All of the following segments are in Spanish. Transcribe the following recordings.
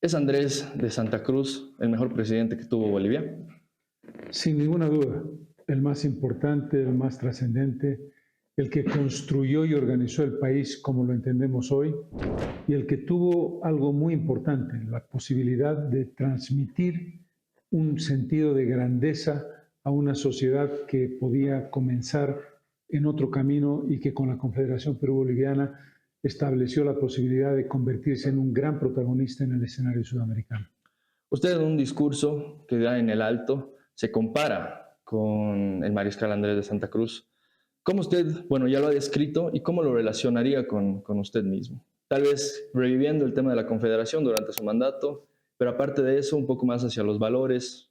¿Es Andrés de Santa Cruz el mejor presidente que tuvo Bolivia? Sin ninguna duda, el más importante, el más trascendente, el que construyó y organizó el país como lo entendemos hoy y el que tuvo algo muy importante, la posibilidad de transmitir un sentido de grandeza a una sociedad que podía comenzar en otro camino y que con la Confederación Perú-Boliviana estableció la posibilidad de convertirse en un gran protagonista en el escenario sudamericano. Usted en un discurso que da en el Alto se compara con el mariscal Andrés de Santa Cruz. ¿Cómo usted, bueno, ya lo ha descrito y cómo lo relacionaría con usted mismo? Tal vez reviviendo el tema de la Confederación durante su mandato, pero aparte de eso, un poco más hacia los valores.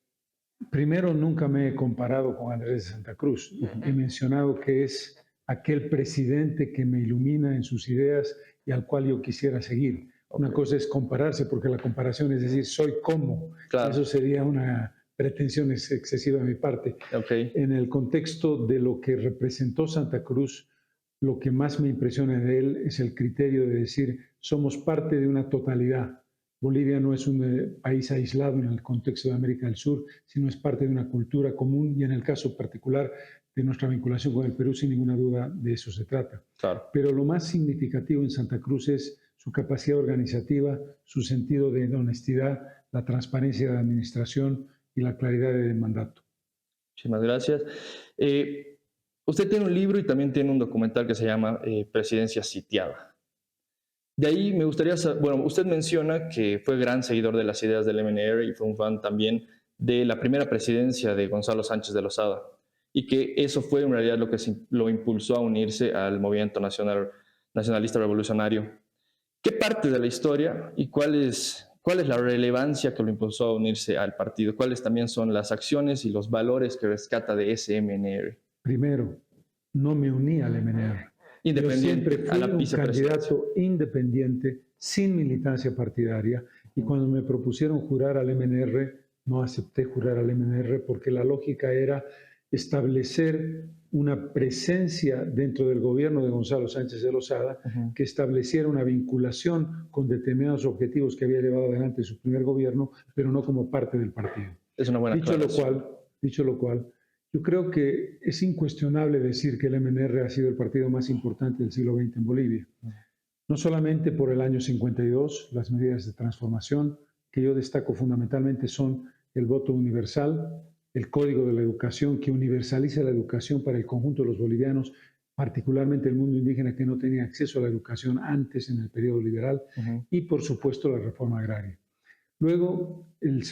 Primero, nunca me he comparado con Andrés de Santa Cruz. He Ujú. mencionado que es aquel presidente que me ilumina en sus ideas y al cual yo quisiera seguir. Ok, Una cosa es compararse, porque la comparación es decir, soy como, y eso claro, sería una pretensión excesiva de mi parte. ok, En el contexto de lo que representó Santa Cruz, lo que más me impresiona de él es el criterio de decir, somos parte de una totalidad. Bolivia no es un país aislado en el contexto de América del Sur, sino es parte de una cultura común y en el caso particular de nuestra vinculación con el Perú, sin ninguna duda de eso se trata. claro. Pero lo más significativo en Santa Cruz es su capacidad organizativa, su sentido de honestidad, la transparencia de la administración y la claridad de mandato. Muchísimas gracias. Eh, Usted tiene un libro y también tiene un documental que se llama Presidencia Sitiada. De ahí me gustaría saber, bueno, usted menciona que fue gran seguidor de las ideas del MNR y fue un fan también de la primera presidencia de Gonzalo Sánchez de Lozada y que eso fue en realidad lo que lo impulsó a unirse al movimiento nacionalista revolucionario. ¿Qué parte de la historia y cuál es la relevancia que lo impulsó a unirse al partido? ¿Cuáles también son las acciones y los valores que rescata de ese MNR? Primero, no me uní al MNR. Yo siempre Independiente a fui la un vicepresidencia. candidato independiente, sin militancia partidaria, y cuando me propusieron jurar al MNR, no acepté jurar al MNR porque la lógica era establecer una presencia dentro del gobierno de Gonzalo Sánchez de Lozada Ujú. que estableciera una vinculación con determinados objetivos que había llevado adelante su primer gobierno, pero no como parte del partido. Es una buena Dicho lo aclaración. cual, dicho lo cual, yo creo que es incuestionable decir que el MNR ha sido el partido más importante del siglo XX en Bolivia. No solamente por el año 52, las medidas de transformación que yo destaco fundamentalmente son el voto universal, el código de la educación que universaliza la educación para el conjunto de los bolivianos, particularmente el mundo indígena que no tenía acceso a la educación antes en el periodo liberal, Ujú. y por supuesto la reforma agraria. Luego, el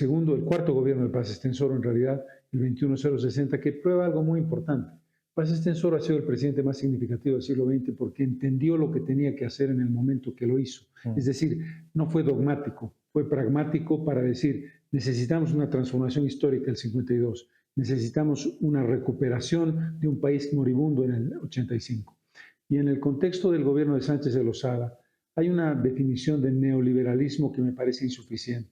cuarto gobierno de Paz Extensoro, en realidad, el 21060, que prueba algo muy importante. Paz Extensoro ha sido el presidente más significativo del siglo XX porque entendió lo que tenía que hacer en el momento que lo hizo. Es Mm. decir, no fue dogmático, fue pragmático para decir, necesitamos una transformación histórica el 52, necesitamos una recuperación de un país moribundo en el 85. Y en el contexto del gobierno de Sánchez de Lozada, hay una definición de neoliberalismo que me parece insuficiente.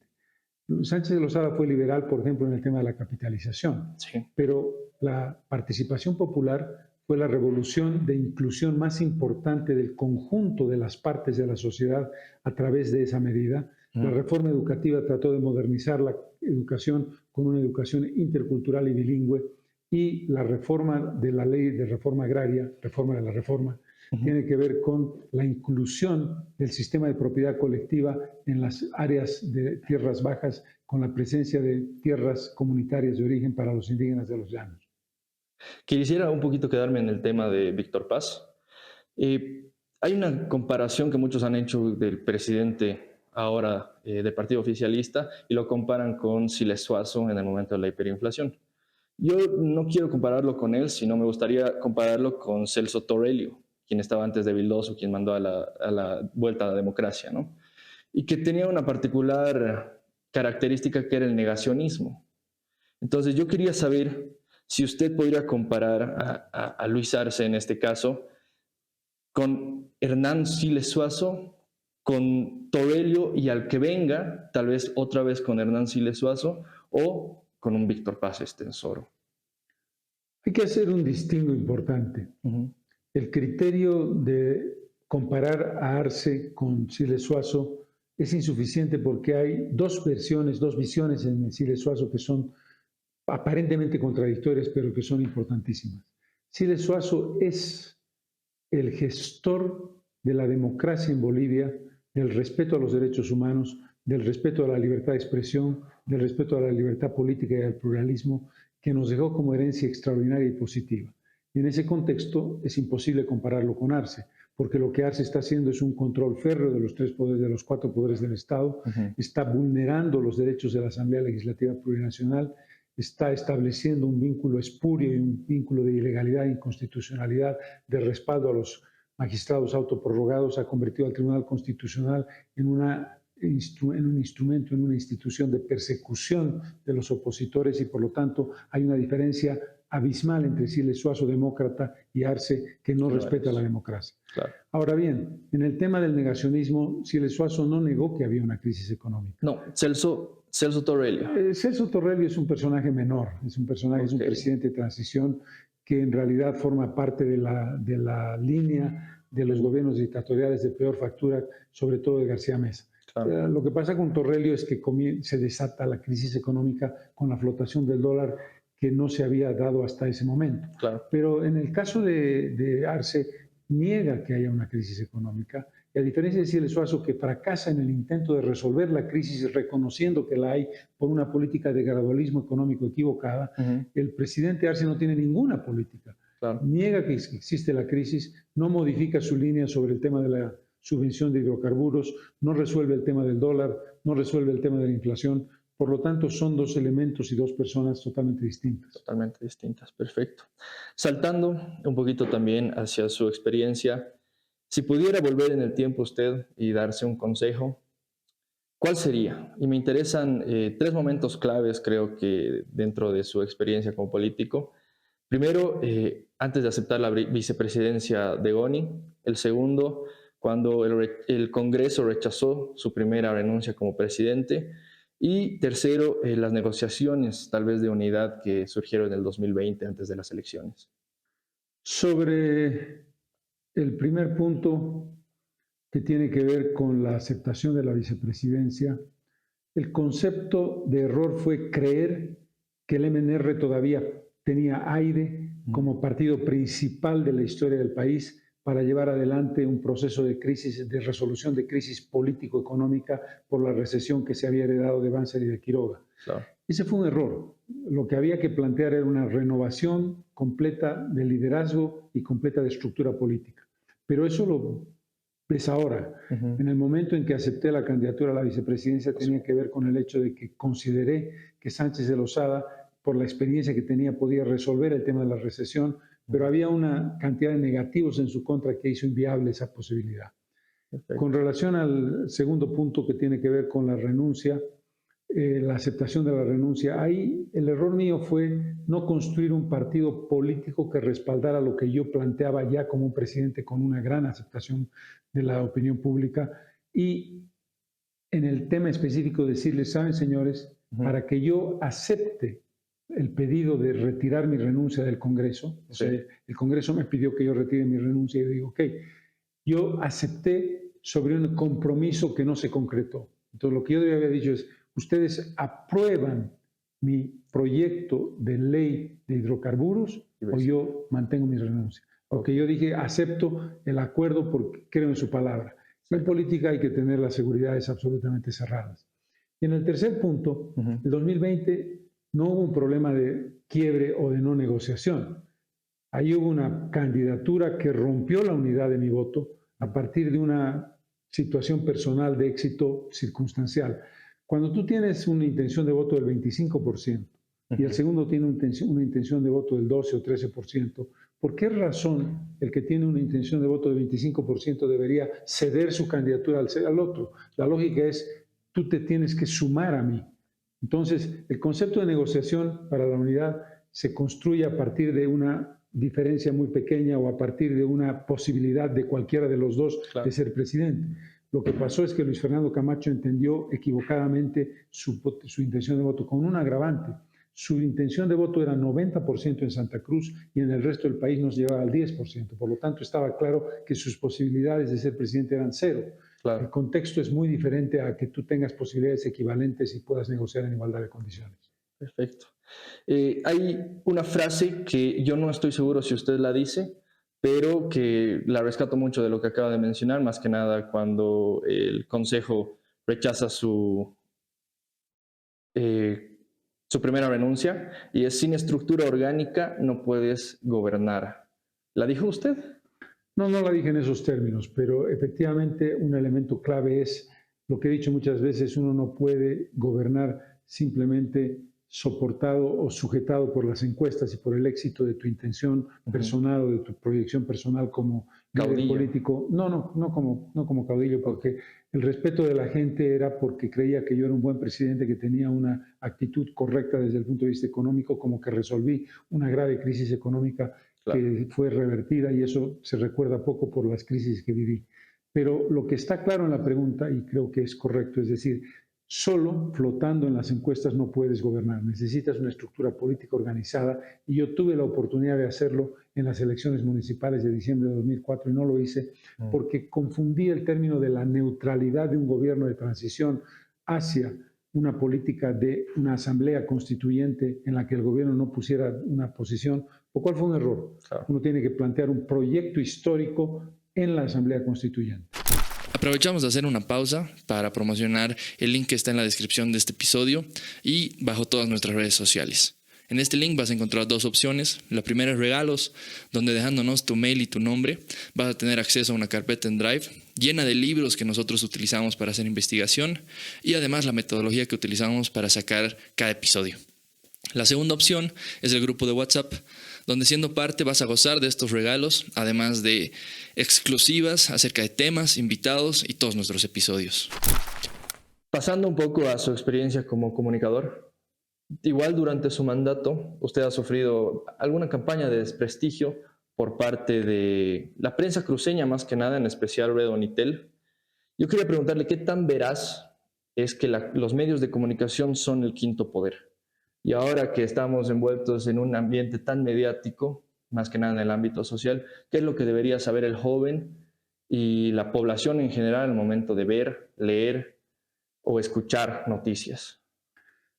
Sánchez de Lozada fue liberal, por ejemplo, en el tema de la capitalización, Sí. pero la participación popular fue la revolución de inclusión más importante del conjunto de las partes de la sociedad a través de esa medida. La Mm. reforma educativa trató de modernizar la educación con una educación intercultural y bilingüe, y la reforma de la ley de reforma agraria, reforma de la reforma, Ujú. tiene que ver con la inclusión del sistema de propiedad colectiva en las áreas de tierras bajas, con la presencia de tierras comunitarias de origen para los indígenas de los llanos. Quisiera un poquito quedarme en el tema de Víctor Paz. Hay una comparación que muchos han hecho del presidente ahora del partido oficialista y lo comparan con Siles Suazo en el momento de la hiperinflación. Yo no quiero compararlo con él, sino me gustaría compararlo con Celso Torelio, quien estaba antes de Vildoso, quien mandó a la vuelta a la democracia, ¿no? Y que tenía una particular característica que era el negacionismo. Entonces yo quería saber si usted podría comparar a Luis Arce en este caso con Hernán Siles Suazo, con Torelio y al que venga, tal vez otra vez con Hernán Siles Suazo o con un Víctor Paz Estensoro. Hay que hacer un distingo importante. Ujú. El criterio de comparar a Arce con Siles Suazo es insuficiente porque hay dos versiones, dos visiones en Siles Suazo que son aparentemente contradictorias, pero que son importantísimas. Siles Suazo es el gestor de la democracia en Bolivia, del respeto a los derechos humanos, del respeto a la libertad de expresión, del respeto a la libertad política y al pluralismo, que nos dejó como herencia extraordinaria y positiva. Y en ese contexto es imposible compararlo con Arce, porque lo que Arce está haciendo es un control férreo de los tres poderes, de los cuatro poderes del Estado, está vulnerando los derechos de la Asamblea Legislativa Plurinacional, está estableciendo un vínculo espurio y un vínculo de ilegalidad e inconstitucionalidad de respaldo a los magistrados autoprorrogados, ha convertido al Tribunal Constitucional en un instrumento, en una institución de persecución de los opositores y por lo tanto hay una diferencia abismal entre Siles Suazo, demócrata, y Arce, que no respeta la democracia. Claro. Ahora bien, en el tema del negacionismo, Siles Suazo no negó que había una crisis económica. No, Celso Torrelio. Celso Torrelio es un personaje menor, es un personaje, es un presidente de transición que en realidad forma parte de la línea de los gobiernos dictatoriales de peor factura, sobre todo de García Mesa. Claro. Lo que pasa con Torrelio es que se desata la crisis económica con la flotación del dólar que no se había dado hasta ese momento. Claro. Pero en el caso de Arce, niega que haya una crisis económica, y a diferencia de Siles Suazo, que fracasa en el intento de resolver la crisis reconociendo que la hay por una política de gradualismo económico equivocada, el presidente Arce no tiene ninguna política. Claro. Niega que existe la crisis, no modifica su línea sobre el tema de la subvención de hidrocarburos, no resuelve el tema del dólar, no resuelve el tema de la inflación. Por lo tanto, son dos elementos y dos personas totalmente distintas. Totalmente distintas, perfecto. Saltando un poquito también hacia su experiencia, si pudiera volver en el tiempo usted y darse un consejo, ¿cuál sería? Y me interesan tres momentos claves, creo que dentro de su experiencia como político. Primero, antes de aceptar la vicepresidencia de Goni. El segundo, cuando el Congreso rechazó su primera renuncia como presidente. Y tercero, las negociaciones tal vez de unidad que surgieron en el 2020 antes de las elecciones. Sobre el primer punto que tiene que ver con la aceptación de la vicepresidencia, el concepto de error fue creer que el MNR todavía tenía aire como partido principal de la historia del país para llevar adelante un proceso de crisis, de resolución de crisis político-económica por la recesión que se había heredado de Banzer y de Quiroga. Claro. Ese fue un error. Lo que había que plantear era una renovación completa de liderazgo y completa de estructura política. Pero eso lo ves ahora. En el momento en que acepté la candidatura a la vicepresidencia tenía que ver con el hecho de que consideré que Sánchez de Lozada, por la experiencia que tenía, podía resolver el tema de la recesión, pero había una cantidad de negativos en su contra que hizo inviable esa posibilidad. Perfecto. Con relación al segundo punto que tiene que ver con la renuncia, la aceptación de la renuncia, ahí el error mío fue no construir un partido político que respaldara lo que yo planteaba ya como un presidente con una gran aceptación de la opinión pública y en el tema específico decirles, saben señores, para que yo acepte el pedido de retirar mi renuncia del Congreso, o sea, el Congreso me pidió que yo retire mi renuncia y yo digo, ok, yo acepté sobre un compromiso que no se concretó. Entonces lo que yo había dicho es, ustedes aprueban mi proyecto de ley de hidrocarburos o yo mantengo mi renuncia. Porque yo dije, acepto el acuerdo porque creo en su palabra. En política hay que tener las seguridades absolutamente cerradas. Y en el tercer punto, el 2020 no hubo un problema de quiebre o de no negociación. Ahí hubo una candidatura que rompió la unidad de mi voto a partir de una situación personal de éxito circunstancial. Cuando tú tienes una intención de voto del 25% y el segundo tiene una intención de voto del 12 o 13%, ¿por qué razón el que tiene una intención de voto del 25% debería ceder su candidatura al otro? La lógica es, tú te tienes que sumar a mí. Entonces, el concepto de negociación para la unidad se construye a partir de una diferencia muy pequeña o a partir de una posibilidad de cualquiera de los dos de ser presidente. Lo que pasó es que Luis Fernando Camacho entendió equivocadamente su intención de voto con un agravante. Su intención de voto era 90% en Santa Cruz y en el resto del país nos llevaba al 10%. Por lo tanto, estaba claro que sus posibilidades de ser presidente eran cero. El claro. contexto es muy diferente a que tú tengas posibilidades equivalentes y puedas negociar en igualdad de condiciones. Perfecto. Hay una frase que yo no estoy seguro si usted la dice, pero que la rescato mucho de lo que acaba de mencionar, más que nada cuando el Consejo rechaza eh, su primera renuncia, y es: sin estructura orgánica no puedes gobernar. ¿La dijo usted? No, no la dije en esos términos, pero efectivamente un elemento clave es lo que he dicho muchas veces: uno no puede gobernar simplemente soportado o sujetado por las encuestas y por el éxito de tu intención Ujú. personal o de tu proyección personal como líder Caudillo. político. No como caudillo, Ok, porque el respeto de la gente era porque creía que yo era un buen presidente, que tenía una actitud correcta desde el punto de vista económico, como que resolví una grave crisis económica claro. que fue revertida, y eso se recuerda poco por las crisis que viví. Pero lo que está claro en la pregunta, y creo que es correcto, es decir, solo flotando en las encuestas no puedes gobernar, necesitas una estructura política organizada, y yo tuve la oportunidad de hacerlo en las elecciones municipales de diciembre de 2004 y no lo hice Mm. porque confundí el término de la neutralidad de un gobierno de transición hacia una política de una asamblea constituyente en la que el gobierno no pusiera una posición, lo cual fue un error. Claro. Uno tiene que plantear un proyecto histórico en la asamblea constituyente. Aprovechamos de hacer una pausa para promocionar el link que está en la descripción de este episodio y bajo todas nuestras redes sociales. En este link vas a encontrar dos opciones. La primera es regalos, donde dejándonos tu mail y tu nombre vas a tener acceso a una carpeta en Drive llena de libros que nosotros utilizamos para hacer investigación y además la metodología que utilizamos para sacar cada episodio. La segunda opción es el grupo de WhatsApp, donde siendo parte vas a gozar de estos regalos, además de exclusivas acerca de temas, invitados y todos nuestros episodios. Pasando un poco a su experiencia como comunicador, igual durante su mandato, usted ha sufrido alguna campaña de desprestigio por parte de la prensa cruceña, más que nada, en especial Red Onitel. Yo quería preguntarle qué tan veraz es que los medios de comunicación son el quinto poder. Y ahora que estamos envueltos en un ambiente tan mediático, más que nada en el ámbito social, ¿qué es lo que debería saber el joven y la población en general al momento de ver, leer o escuchar noticias?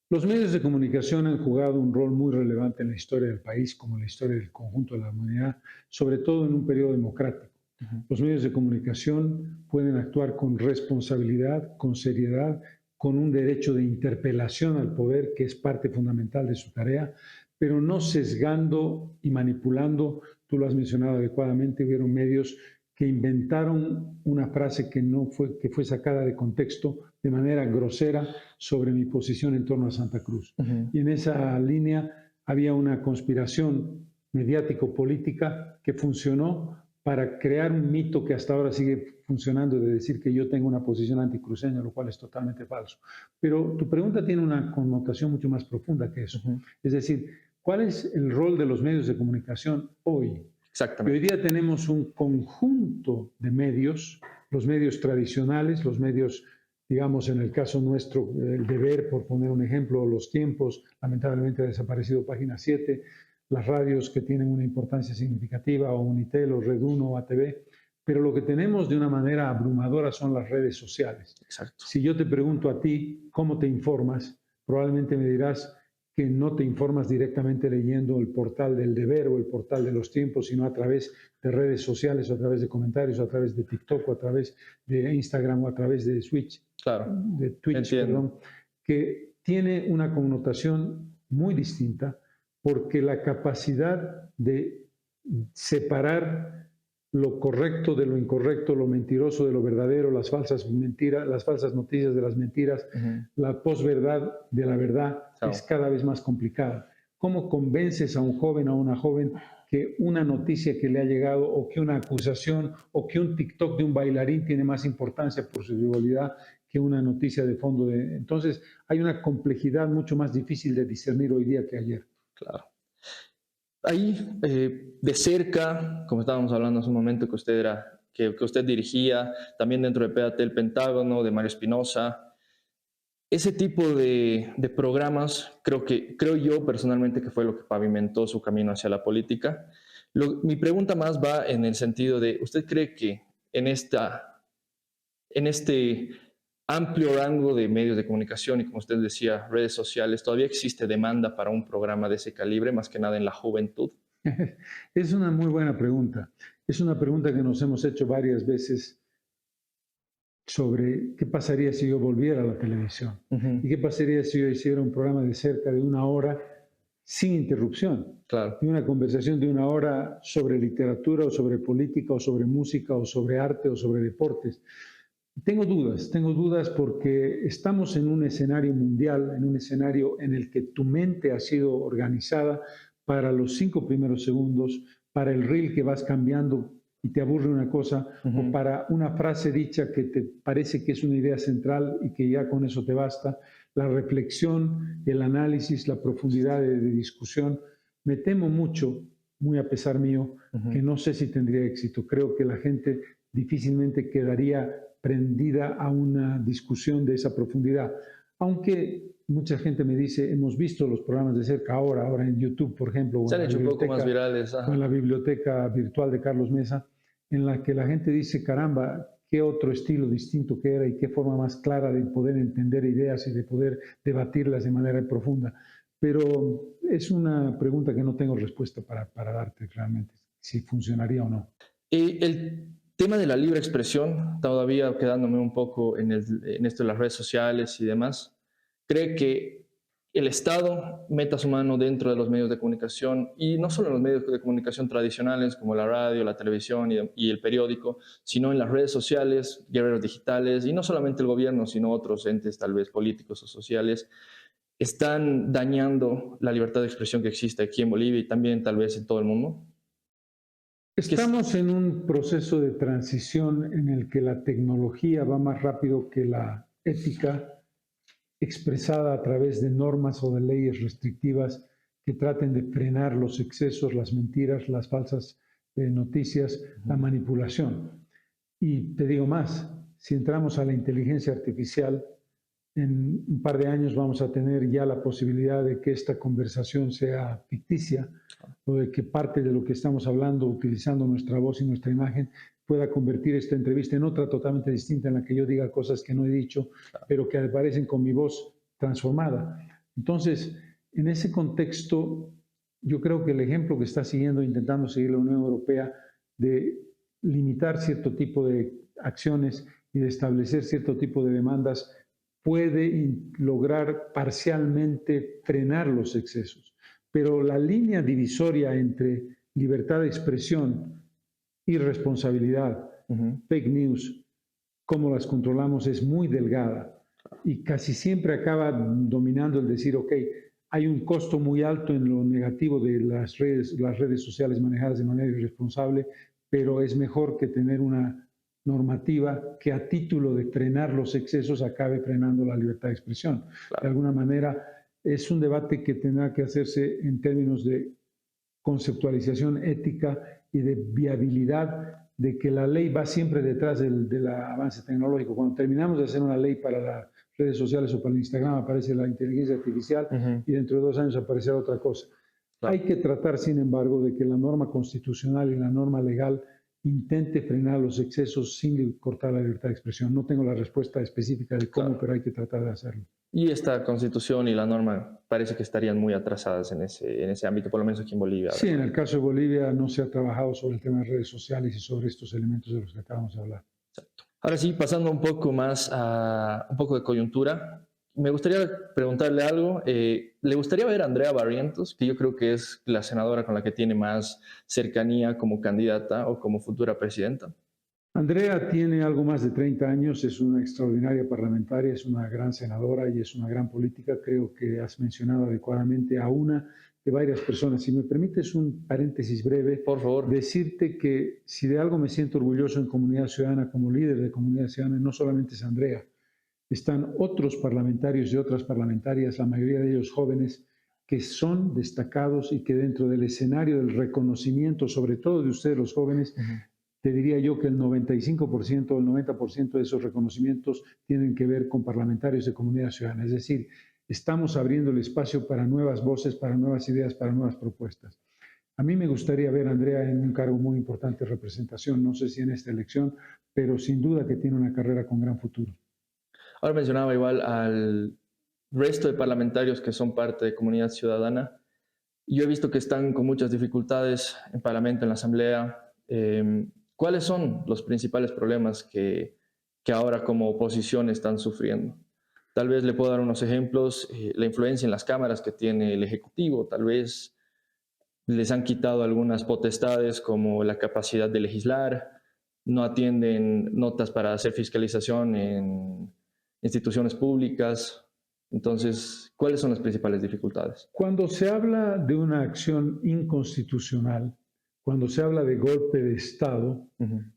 Los medios de comunicación han jugado un rol muy relevante en la historia del país, como en la historia del conjunto de la humanidad, sobre todo en un periodo democrático. Ujú. Los medios de comunicación pueden actuar con responsabilidad, con seriedad, con un derecho de interpelación al poder, que es parte fundamental de su tarea, pero no sesgando y manipulando. Tú lo has mencionado adecuadamente: hubieron medios que inventaron una frase que fue sacada de contexto de manera grosera sobre mi posición en torno a Santa Cruz. Ujú. Y en esa línea había una conspiración mediático-política que funcionó para crear un mito que hasta ahora sigue funcionando, de decir que yo tengo una posición anticruceña, lo cual es totalmente falso. Pero tu pregunta tiene una connotación mucho más profunda que eso. Ujú. Es decir, ¿cuál es el rol de los medios de comunicación hoy? Y hoy Exactamente. día tenemos un conjunto de medios, los medios tradicionales, los medios, digamos, en el caso nuestro, el Deber, por poner un ejemplo, Los Tiempos, lamentablemente ha desaparecido Página 7, las radios que tienen una importancia significativa, o Unitel, o Red 1, o ATV, pero lo que tenemos de una manera abrumadora son las redes sociales. Exacto. Si yo te pregunto a ti cómo te informas, probablemente me dirás que no te informas directamente leyendo el portal del Deber o el portal de Los Tiempos, sino a través de redes sociales, o a través de comentarios, o a través de TikTok, o a través de Instagram, o a través de Claro. Twitch, Entiendo. perdón, que tiene una connotación muy distinta, porque la capacidad de separar lo correcto de lo incorrecto, lo mentiroso de lo verdadero, las falsas mentiras, las falsas noticias de las mentiras, Ujú. la posverdad de la verdad, es Claro. cada vez más complicada. ¿Cómo convences a un joven, a una joven, que una noticia que le ha llegado, o que una acusación, o que un TikTok de un bailarín tiene más importancia por su frivolidad que una noticia de fondo? Entonces, hay una complejidad mucho más difícil de discernir hoy día que ayer. Claro. Ahí, de cerca, como estábamos hablando hace un momento, que usted dirigía, también dentro de PAT el Pentágono, de Mario Espinosa, ese tipo de programas, creo yo personalmente que fue lo que pavimentó su camino hacia la política. Mi pregunta más va en el sentido de: ¿usted cree que en en este amplio rango de medios de comunicación y, como usted decía, redes sociales, ¿todavía existe demanda para un programa de ese calibre, más que nada en la juventud? Es una muy buena pregunta. Es una pregunta que nos hemos hecho varias veces sobre qué pasaría si yo volviera a la televisión y Ujú, qué pasaría si yo hiciera un programa de cerca de una hora sin interrupción, claro. y una conversación de una hora sobre literatura o sobre política o sobre música o sobre arte o sobre deportes. Tengo dudas porque estamos en un escenario mundial, en un escenario en el que tu mente ha sido organizada para los 5 primeros segundos, para el reel que vas cambiando y te aburre una cosa, o Ujú, para una frase dicha que te parece que es una idea central y que ya con eso te basta. La reflexión, el análisis, la profundidad de discusión. Me temo mucho, muy a pesar mío, que ujú. no sé si tendría éxito. Creo que la gente difícilmente quedaría prendida a una discusión de esa profundidad. Aunque mucha gente me dice, hemos visto los programas de cerca ahora en YouTube, por ejemplo, Se han hecho un poco más virales. o en Ajá. la biblioteca virtual de Carlos Mesa, en la que la gente dice, caramba, qué otro estilo distinto que era y qué forma más clara de poder entender ideas y de poder debatirlas de manera profunda. Pero es una pregunta que no tengo respuesta para darte realmente, si funcionaría o no. El tema de la libre expresión, todavía quedándome un poco en esto de las redes sociales y demás, ¿cree que el Estado meta su mano dentro de los medios de comunicación y no solo en los medios de comunicación tradicionales como la radio, la televisión y el periódico, sino en las redes sociales, guerreros digitales y no solamente el gobierno, sino otros entes tal vez políticos o sociales, están dañando la libertad de expresión que existe aquí en Bolivia y también tal vez en todo el mundo? ¿Qué es? Estamos en un proceso de transición en el que la tecnología va más rápido que la ética, expresada a través de normas o de leyes restrictivas que traten de frenar los excesos, las mentiras, las falsas noticias, la Ujú, manipulación. Y te digo más, si entramos a la inteligencia artificial, en un par de años vamos a tener ya la posibilidad de que esta conversación sea ficticia, o de que parte de lo que estamos hablando, utilizando nuestra voz y nuestra imagen, pueda convertir esta entrevista en otra totalmente distinta, en la que yo diga cosas que no he dicho, pero que aparecen con mi voz transformada. Entonces, en ese contexto, yo creo que el ejemplo que está siguiendo, intentando seguir la Unión Europea, de limitar cierto tipo de acciones y de establecer cierto tipo de demandas, puede lograr parcialmente frenar los excesos. Pero la línea divisoria entre libertad de expresión, irresponsabilidad, ujú. fake news, cómo las controlamos es muy delgada y casi siempre acaba dominando el decir, ok, hay un costo muy alto en lo negativo de las redes sociales manejadas de manera irresponsable, pero es mejor que tener una normativa que a título de frenar los excesos acabe frenando la libertad de expresión. De Claro. alguna manera, es un debate que tendrá que hacerse en términos de conceptualización ética y de viabilidad de que la ley va siempre detrás del avance tecnológico. Cuando terminamos de hacer una ley para las redes sociales o para el Instagram, aparece la inteligencia artificial Ujú, y dentro de 2 años aparecerá otra cosa. Hay claro. que tratar, sin embargo, de que la norma constitucional y la norma legal intente frenar los excesos sin cortar la libertad de expresión. No tengo la respuesta específica de cómo, Claro. pero hay que tratar de hacerlo. Y esta constitución y la norma parece que estarían muy atrasadas en ese ámbito, por lo menos aquí en Bolivia, Sí, en además. el caso de Bolivia no se ha trabajado sobre el tema de redes sociales y sobre estos elementos de los que acabamos de hablar. Ahora sí, pasando un poco más a un poco de coyuntura, me gustaría preguntarle algo. ¿Le gustaría ver a Andrea Barrientos, que yo creo que es la senadora con la que tiene más cercanía como candidata o como futura presidenta? Andrea tiene algo más de 30 años, es una extraordinaria parlamentaria, es una gran senadora y es una gran política. Creo que has mencionado adecuadamente a una de varias personas. Si me permites un paréntesis breve, Por favor. decirte que si de algo me siento orgulloso en Comunidad Ciudadana, como líder de Comunidad Ciudadana, no solamente es Andrea, están otros parlamentarios y otras parlamentarias, la mayoría de ellos jóvenes, que son destacados y que dentro del escenario del reconocimiento, sobre todo de ustedes los jóvenes, Ujú, te diría yo que el 95% o el 90% de esos reconocimientos tienen que ver con parlamentarios de Comunidad Ciudadana. Es decir, estamos abriendo el espacio para nuevas voces, para nuevas ideas, para nuevas propuestas. A mí me gustaría ver a Andrea en un cargo muy importante de representación, no sé si en esta elección, pero sin duda que tiene una carrera con gran futuro. Ahora mencionaba igual al resto de parlamentarios que son parte de Comunidad Ciudadana. Yo he visto que están con muchas dificultades en Parlamento, en la Asamblea. ¿Cuáles son los principales problemas que ahora como oposición están sufriendo? Tal vez le puedo dar unos ejemplos. La influencia en las cámaras que tiene el Ejecutivo, tal vez les han quitado algunas potestades como la capacidad de legislar, no atienden notas para hacer fiscalización en instituciones públicas. Entonces, ¿cuáles son las principales dificultades? Cuando se habla de una acción inconstitucional, cuando se habla de golpe de Estado,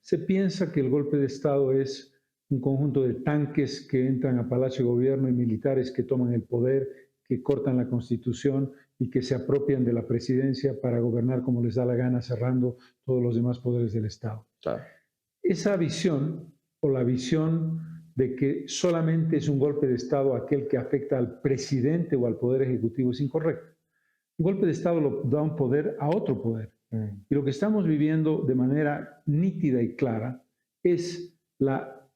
se piensa que el golpe de Estado es un conjunto de tanques que entran a Palacio de Gobierno y militares que toman el poder, que cortan la Constitución y que se apropian de la presidencia para gobernar como les da la gana, cerrando todos los demás poderes del Estado. Claro. Esa visión o la visión de que solamente es un golpe de Estado aquel que afecta al presidente o al Poder Ejecutivo es incorrecto. Un golpe de Estado lo da un poder a otro poder. Y lo que estamos viviendo de manera nítida y clara es la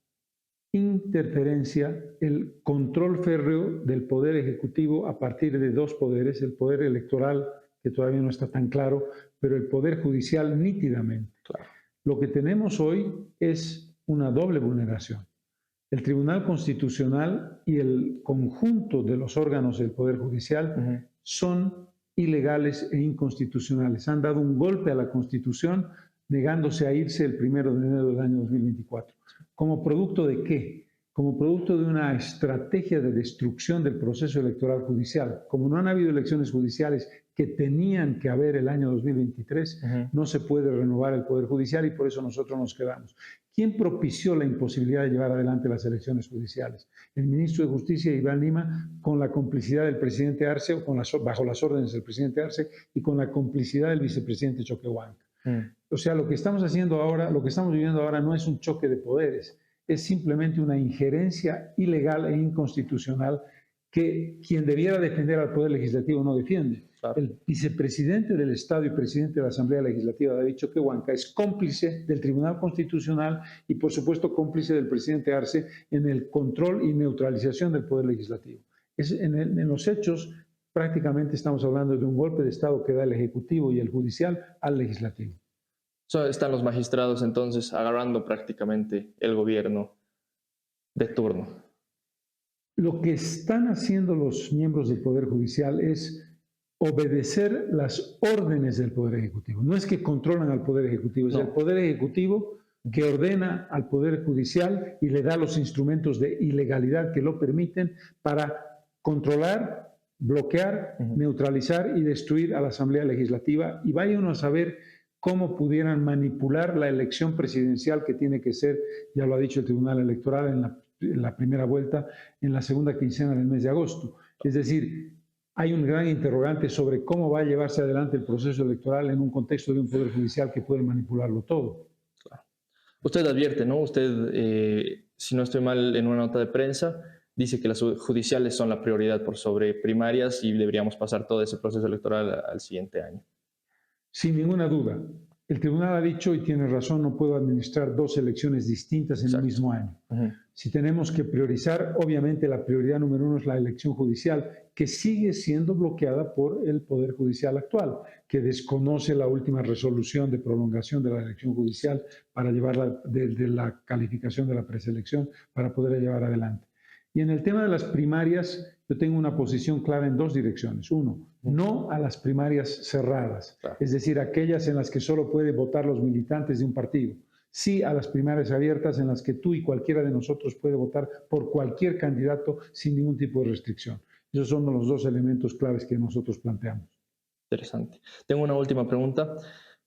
interferencia, el control férreo del Poder Ejecutivo a partir de dos poderes, el Poder Electoral, que todavía no está tan claro, pero el Poder Judicial nítidamente. Claro. Lo que tenemos hoy es una doble vulneración. El Tribunal Constitucional y el conjunto de los órganos del Poder Judicial son ilegales e inconstitucionales. Han dado un golpe a la Constitución negándose a irse el 1 de enero del año 2024. ¿Como producto de qué? Como producto de una estrategia de destrucción del proceso electoral judicial. Como no han habido elecciones judiciales que tenían que haber el año 2023, no se puede renovar el Poder Judicial y por eso nosotros nos quedamos. ¿Quién propició la imposibilidad de llevar adelante las elecciones judiciales? El ministro de Justicia, Iván Lima, con la complicidad del presidente Arce, o bajo las órdenes del presidente Arce, y con la complicidad del vicepresidente Choquehuanca. O sea, lo que estamos haciendo ahora, lo que estamos viviendo ahora no es un choque de poderes, es simplemente una injerencia ilegal e inconstitucional que quien debiera defender al Poder Legislativo no defiende. Claro. El vicepresidente del Estado y presidente de la Asamblea Legislativa, David Choquehuanca, es cómplice del Tribunal Constitucional y, por supuesto, cómplice del presidente Arce en el control y neutralización del Poder Legislativo. En los hechos, prácticamente estamos hablando de un golpe de Estado que da el Ejecutivo y el Judicial al Legislativo. Están los magistrados entonces agarrando prácticamente el gobierno de turno. Lo que están haciendo los miembros del Poder Judicial es obedecer las órdenes del Poder Ejecutivo. No es que controlan al Poder Ejecutivo, es el Poder Ejecutivo que ordena al Poder Judicial y le da los instrumentos de ilegalidad que lo permiten para controlar, bloquear, neutralizar y destruir a la Asamblea Legislativa. Y vaya uno a saber cómo pudieran manipular la elección presidencial que tiene que ser, ya lo ha dicho el Tribunal Electoral en la primera vuelta, en la segunda quincena del mes de agosto. Es decir, hay un gran interrogante sobre cómo va a llevarse adelante el proceso electoral en un contexto de un Poder Judicial que puede manipularlo todo. Claro. Usted advierte, ¿no? Usted, si no estoy mal, en una nota de prensa, dice que las judiciales son la prioridad por sobre primarias y deberíamos pasar todo ese proceso electoral al siguiente año. Sin ninguna duda. El tribunal ha dicho, y tiene razón, no puedo administrar dos elecciones distintas en el mismo año. Si tenemos que priorizar, obviamente la prioridad número uno es la elección judicial, que sigue siendo bloqueada por el Poder Judicial actual, que desconoce la última resolución de prolongación de la elección judicial para llevarla de la calificación de la preselección para poderla llevar adelante. Y en el tema de las primarias, yo tengo una posición clara en dos direcciones. Uno, no a las primarias cerradas, es decir, aquellas en las que solo pueden votar los militantes de un partido. Sí a las primarias abiertas en las que tú y cualquiera de nosotros puede votar por cualquier candidato sin ningún tipo de restricción. Esos son los dos elementos claves que nosotros planteamos. Interesante. Tengo una última pregunta.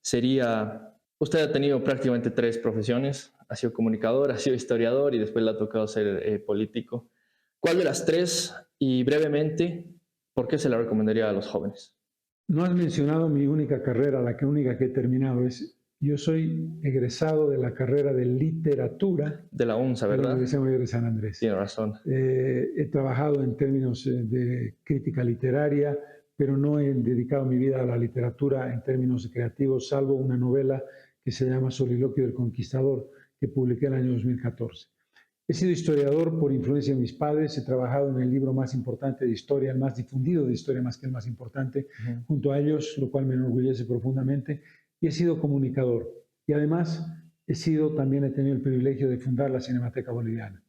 Sería, usted ha tenido prácticamente 3 profesiones. Ha sido comunicador, ha sido historiador y después le ha tocado ser político. ¿Cuál de las 3? Y brevemente, ¿por qué se la recomendaría a los jóvenes? No has mencionado mi única carrera, la única que he terminado. Yo soy egresado de la carrera de literatura. De la UNSA, ¿verdad? De la Universidad Mayor de San Andrés. Tiene razón. He trabajado en términos de crítica literaria, pero no he dedicado mi vida a la literatura en términos creativos, salvo una novela que se llama Soliloquio del Conquistador, que publiqué en el año 2014. He sido historiador por influencia de mis padres, he trabajado en el libro más importante de historia, el más difundido de historia más que el más importante, junto a ellos, lo cual me enorgullece profundamente, y he sido comunicador. Y además también he tenido el privilegio de fundar la Cinemateca Boliviana.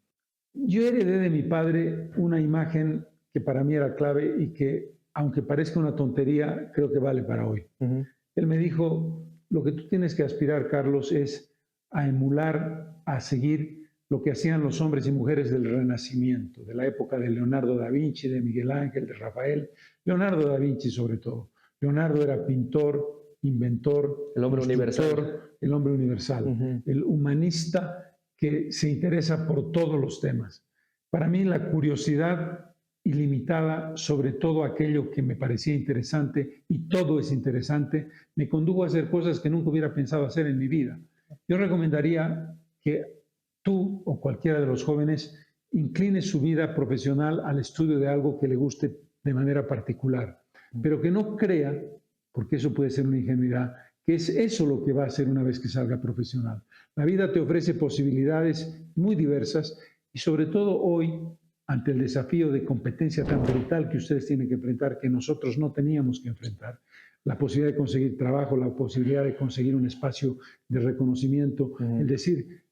Yo heredé de mi padre una imagen que para mí era clave y que, aunque parezca una tontería, creo que vale para hoy. Él me dijo, lo que tú tienes que aspirar, Carlos, es a emular, a seguir lo que hacían los hombres y mujeres del Renacimiento, de la época de Leonardo da Vinci, de Miguel Ángel, de Rafael. Leonardo da Vinci sobre todo. Leonardo era pintor, inventor, el hombre universal. El hombre universal, el humanista que se interesa por todos los temas. Para mí la curiosidad ilimitada sobre todo aquello que me parecía interesante, y todo es interesante, me condujo a hacer cosas que nunca hubiera pensado hacer en mi vida. Yo recomendaría que tú o cualquiera de los jóvenes incline su vida profesional al estudio de algo que le guste de manera particular, pero que no crea, porque eso puede ser una ingenuidad, que es eso lo que va a hacer una vez que salga profesional. La vida te ofrece posibilidades muy diversas y sobre todo hoy, ante el desafío de competencia tan brutal que ustedes tienen que enfrentar, que nosotros no teníamos que enfrentar, la posibilidad de conseguir trabajo, la posibilidad de conseguir un espacio de reconocimiento, el decir,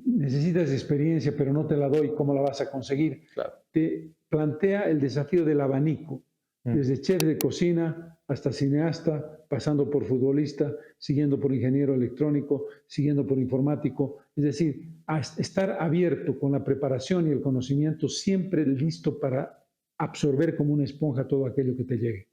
necesitas experiencia, pero no te la doy, ¿cómo la vas a conseguir? Claro. Te plantea el desafío del abanico, desde chef de cocina hasta cineasta, pasando por futbolista, siguiendo por ingeniero electrónico, siguiendo por informático, es decir, a estar abierto con la preparación y el conocimiento, siempre listo para absorber como una esponja todo aquello que te llegue.